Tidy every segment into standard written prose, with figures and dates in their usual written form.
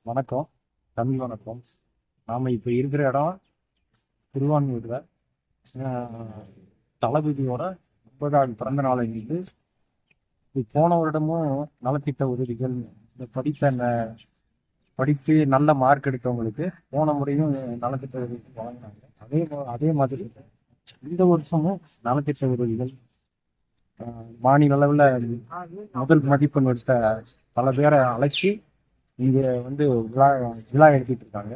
வணக்கம். தமிழ் வணக்கம். நாம் இப்போ இருக்கிற இடம் திருவான்மியூரில் தளபதியோட 30வது பிறந்த நாளை வந்து போன வருடமும் நலத்திட்ட உதவிகள் படித்து நல்ல மார்க் எடுத்தவங்களுக்கு போன முறையும் நலத்திட்ட உதவிகள் வழங்கினாங்க. அதே மாதிரி இந்த வருஷமும் நலத்திட்ட உதவிகள் மாநில அளவில் முதல் மதிப்பெண் எடுத்த பல பேரை அழைச்சி இங்கே வந்து விழா எடுத்துட்டு இருக்காங்க.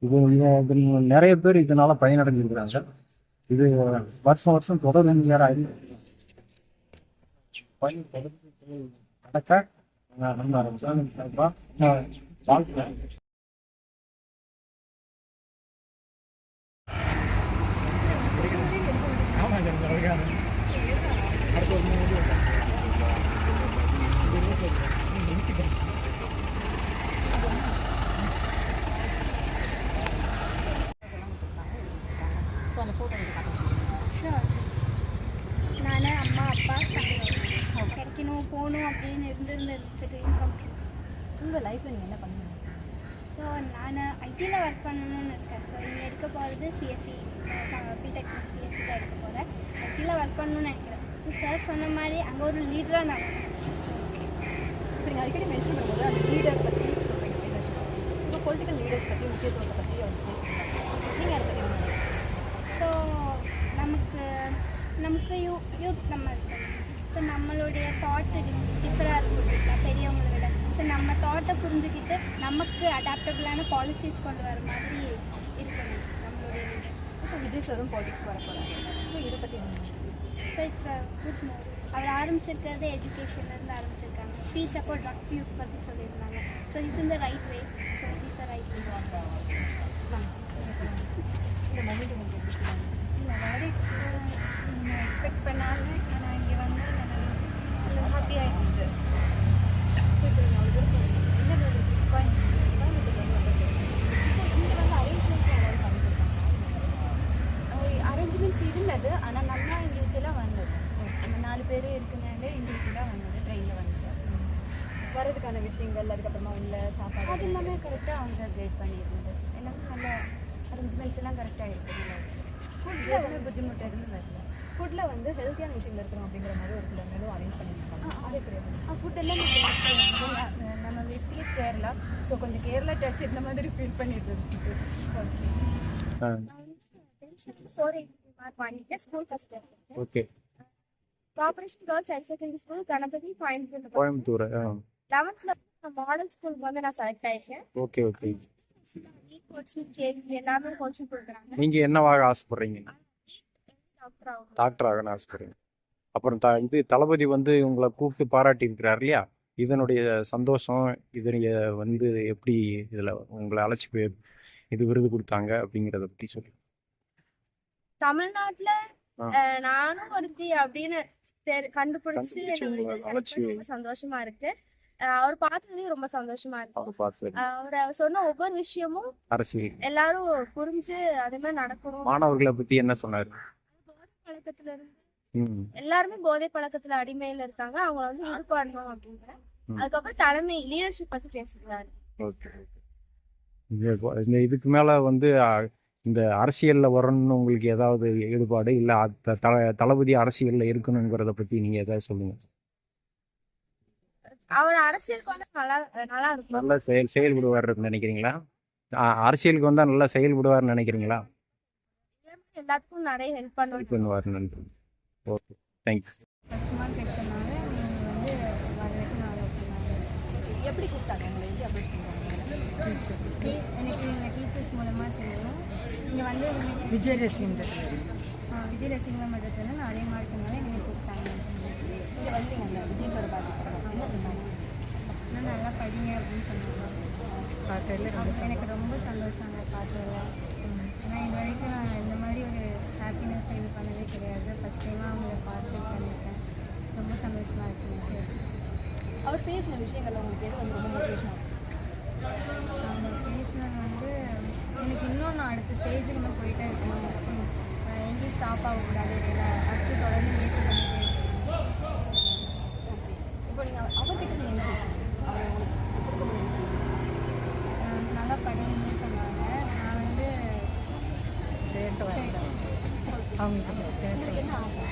இதில் நிறைய பேர் இதனால பயனடைஞ்சிருக்கிறாங்க. இது வருஷம் வருஷம் தொடர்ந்து பயன் தொடர்ந்து நடக்க நம்ம வாழ்க்கை நான் அம்மா அப்பா கிடைக்கணும் போகணும் அப்படின்னு இருந்துருந்துச்சு ட்ரீம் கம்ப்ளீட். உங்கள் லைஃப்பில் நீங்கள் என்ன பண்ணுவீங்க? ஸோ நான் ஐடியில் ஒர்க் பண்ணணும்னு இருக்கேன். ஸோ இங்கே எடுக்க போகிறது சிஎஸ்சி பிடெக் சிஎஸ்சி தான் எடுக்க போகிறேன். ஐடியில் ஒர்க் பண்ணணும்னு நினைக்கிறேன். ஸோ சார் சொன்ன மாதிரி அங்கே ஒரு லீடராக நான் இப்போ நீங்கள் அடிக்கடி மென்ஷன் பண்ணும்போது அந்த லீடர் பற்றி சொல்கிறீங்க. இப்போ பொலிட்டிக்கல் லீடர்ஸ் பற்றி முக்கியத்துவத்தை பற்றி அவர் பேசுகிறீங்க. நீங்கள் அதை பற்றி என்ன? ஸோ நமக்கு யூத் நம்ம இருக்கோம். ஸோ நம்மளுடைய தாட்டு டிஃபராக இருக்கும் பெரியவங்களை விட. ஸோ நம்ம தாட்டை புரிஞ்சுக்கிட்டு நமக்கு அடாப்டபிளான பாலிசிஸ் கொண்டு வர மாதிரி இருக்கணும் நம்மளுடைய லீடர்ஸ். இப்போ விஜய் சாரும் பாலிடிக்ஸ் வர போகிறாங்க. ஸோ இதை பற்றி so it's a good move. அவர் ஆரம்பிச்சிருக்கிறதே எஜுகேஷன்லேருந்து ஆரம்பிச்சிருக்காங்க. ஸ்பீச் அப்போ ட்ரக்ஸ் யூஸ் பற்றி சொல்லியிருந்தாங்க. So is in the right way. So is a right way. இந்த மொமெண்ட் உங்களுக்கு எப்படி சொல்லுவாங்க? இல்லை வேறு எக்ஸ்பெக்ட் பண்ணாலும் நான் இங்கே வந்து நல்லா ஹாப்பியாக இருந்தது. ஸோ இப்போ நீங்கள் அவ்வளோ தூரம் என்ன கோயம்புத்தூர் இங்கே வந்து அரேஞ்ச்மெண்ட்ஸ் ஏதாவது பண்ணியிருக்காங்க? அரேஞ்ச்மெண்ட்ஸ் இருந்தது, ஆனால் நல்லா இண்டிவிஜுவலாக வந்தது. நம்ம 4 பேர் இருக்குனாலே இண்டிவிஜுவலாக வந்தது, ட்ரெயினில் வந்தது. வரதுக்கான விஷயங்கள், அதுக்கப்புறமா உள்ள சாப்பாடு அது எல்லாமே கரெக்டாக அவங்க கைட் பண்ணியிருந்தது. எல்லாமே நல்ல அரேஞ்ச்மெண்ட்ஸ் எல்லாம் கரெக்டாக இருக்குது. ஃபுட்டில் எதுவுமே புத்திமுட்டு எதுவுமே வரல. ஃபுட்டில் வந்து ஹெல்த்தியான விஷயங்கள் இருக்கணும் அப்படிங்கிற மாதிரி ஒரு சில மெனு அரேஞ்ச் பண்ணியிருக்காங்க. அது எப்படி? ஃபுட் எல்லாமே நம்ம பேசிக்கலி கேரளா, ஸோ கொஞ்சம் கேரளா டச் இந்த மாதிரி ஃபீல் பண்ணிட்டு school first okay. Corporation girls higher secondary school Ganapathy Coimbatore. 11th model ஸ்கூலுக்கு வந்து நான் செலக்ட் ஆயிருக்கேன். Okay okay. கோச்சிங் சேஞ்ச் எல்லாமே கோச்சிங் கொடுக்குறாங்க. நீங்கள் என்னவாக ஆசைப்படுறீங்க? டாக்டர் ஆகும். டாக்டர் ஆகணும்னு ஆசைப்படுறீங்க. அப்புறம் இது தளபதி வந்து உங்களை கூப்பிட்டு பாராட்டி இருக்கிறார் இல்லையா? இதனுடைய சந்தோஷம் இதனுடைய வந்து எப்படி இதில் உங்களை அழைச்சி போய் இது விருது கொடுத்தாங்க அப்படிங்கிறத பற்றி சொல்லு. தமிழ்நாட்டுல நானும் ஒருத்தி அப்படின்னு கண்டுபிடிச்சு ரொம்ப சந்தோஷமா இருக்கு. அவர் பார்த்ததுலயும் ரொம்ப சந்தோஷமா இருக்கு. அவர் சொன்ன ஒவ்வொரு விஷயமும் அரசியல் எல்லாரும் புரிஞ்சு அதே மாதிரி நடக்கணும். மாணவர்களை பத்தி என்ன சொன்னாரு? போதை பழக்கத்துல இருந்து எல்லாருமே போதை பழக்கத்துல அடிமையில இருக்காங்க. அவங்க வந்து ஈடுபடணும் அப்படிங்கிற. அதுக்கப்புறம் தலைமை லீடர்ஷிப் பத்தி பேசுகிறாரு. இதுக்கு மேல வந்து இந்த அரசியல்ல வரணும்னு உங்களுக்கு ஏதாவது ஈடுபாடு இல்ல? தளபதி அரசியல்ல இருக்கணுங்கிறத பத்தி நீங்க ஏதாவது சொல்லுங்க. அவர் அரசியலுக்கு வந்து நல்லா இருக்கும். நல்ல செயல்படுவார்னு நினைக்கிறீங்களா? அரசியலுக்கு வந்தா நல்லா செயல்படுவார்னு நினைக்கிறீங்களா? எல்லாத்துக்கும் நிறைய ஹெல்ப் பண்ணுவார். நன்றி. Okay, thanks. ஃபஸ்ட் மார்க் எடுத்தனால வந்து வரவேற்க நான் எப்படி கூப்பிட்டாங்க உங்களை? எப்படி அப்ரோச் பண்ணுறாங்க? எனக்கு எங்கள் டீச்சர்ஸ் மூலமாக தெரியும். இங்கே வந்து விஜயரசிங்கம் மன்றத்தில் நிறைய மார்க்குனால என்னை கூப்பிட்டாங்க. இங்கே வந்தீங்கல்ல, விஜய் சார் பார்த்துருக்காங்க, என்ன சொன்னாங்க? ஆனால் நல்லா படிங்க அப்படின்னு சொன்னாங்க. எனக்கு ரொம்ப சந்தோஷம் அங்கே பார்த்ததில்ல. ஏன்னா இது வரைக்கும் நான் இந்த மாதிரி ஒரு ஹாப்பினஸ் இது பண்ணதே கிடையாது. ஃபஸ்ட் டைமாக அவங்கள பார்த்து பண்ணியிருக்கேன். ரொம்ப சந்தோஷமாக இருக்கு எனக்கு. அவர் பேசின விஷயங்கள் உங்களுக்கு எது வந்து ரொம்ப மோட்டிவேஷன்? அவங்க பேசினது வந்து எனக்கு இன்னும் நான் அடுத்த ஸ்டேஜுக்கு இன்னும் போயிட்டே இருக்கணும், எங்கேயும் ஸ்டாப் ஆகக்கூடாது, அடுத்து தொடர்ந்து முயற்சி பண்ணிட்டு இருக்கேன். ஓகே, இப்போ நீங்கள் அவர்கிட்ட நீங்கள் என்ன பேசுகிறீங்க? அவர் உங்களுக்கு கொடுக்கும்போது என்ன சொல்லுங்கள்? அவங்களுக்கு உங்களுக்கு என்ன ஆசை?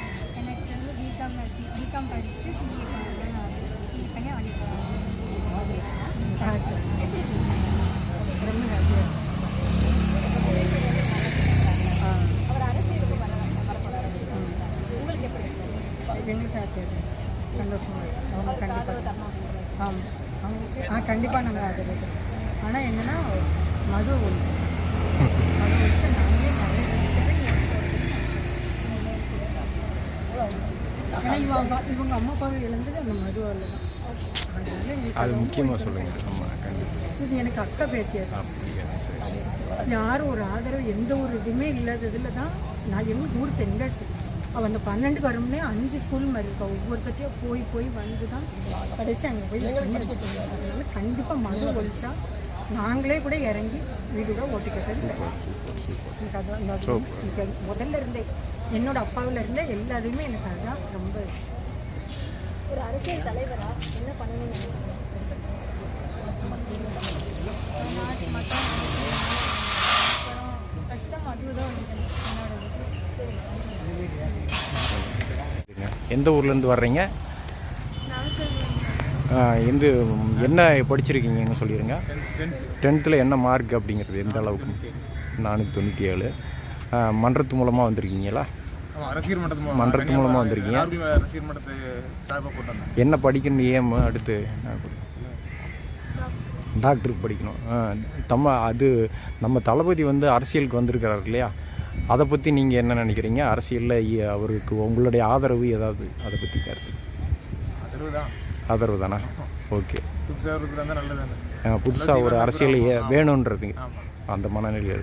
எனக்கு வந்து பிகாம் படிச்சுட்டு சிஏ பண்ணலாம் ஆசை. சிஏ பண்ணி ஆடிட் பண்ணலாம். எப்படி இருக்கு? ரொம்ப ஹாப்பியாக இருக்கும். அவர் அரசியலுக்கு வரப்போறாரு. உங்களுக்கு எப்படி இருக்கு? எங்களுக்கு ஹாப்பியாக இருக்கும், சந்தோஷமாக இருக்கும். அவங்க அவருக்கு கண்டிப்பாக ஆதரவு தரணும். ஆமாம் அவங்களுக்கு கண்டிப்பாக நாங்கள் ஆதரவு தரோம். ஆனால் என்னென்னா மது ஒன்று மது ஒழிச்சு நாங்களே நிறைய ஏன்னா இவங்க அம்மா அப்பாவை இழந்தது அந்த மதுவால் தான். அதனால எங்களுக்கு அது ரொம்ப முக்கியமாக பிடிக்கும். சொல்லுங்கள். ஆமாம், கண்டிப்பாக. இது எனக்கு அக்கா பேத்தியாக அப்படியா? சரி. யாரும் ஒரு ஆதரவு எந்த ஒரு இதுவுமே இல்லாததில் தான் நான் எங்கள் ஊர் தென்காசி. அவள் அந்த 12 வரும்னே 5 ஸ்கூல் மாதிரி இருக்கா. ஒவ்வொருத்தையும் போய் போய் வந்து தான் கடைசி அங்கே போய் அதனால கண்டிப்பாக மது ஒழிச்சா நாங்களே கூட இறங்கி வீடு கூட ஓட்டிக்கிறது இல்லை. எனக்கு அதான் எனக்கு முதல்ல இருந்தே என்னோட அப்பாவில் இருந்தே எல்லாத்தையுமே எனக்கு அதுதான் ரொம்ப ஒரு அரசியல் தலைவரா என்ன பண்ணணும்னு நினைக்கிறீங்க? கஷ்டம் அதுதான் எந்த ஊர்லேருந்து வர்றீங்க? எந்த என்ன படிச்சிருக்கீங்கன்னு சொல்லிடுங்க. 10th என்ன மார்க் அப்படிங்கிறது எந்த அளவுக்கு? 497. மன்றத்து மூலமாக வந்திருக்கீங்களா? ரசிகர் மன்றத்து மூலமாக வந்திருக்கீங்க. ரசிகர் மன்றத்தை சார்பாக போட்டாங்க. என்ன படிக்கணும் ஏம் அடுத்து? டாக்டருக்கு படிக்கணும். அது நம்ம தளபதி வந்து அரசியலுக்கு வந்திருக்கிறார் இல்லையா? அதை பற்றி நீங்கள் என்ன நினைக்கிறீங்க? அரசியலில் அவருக்கு உங்களுடைய ஆதரவு ஏதாவது அதை பற்றி கருத்து? ஆதரவு தானா? ஓகே. புதுசாக ஒரு அரசியல் வேணுன்றது அந்த மனநிலை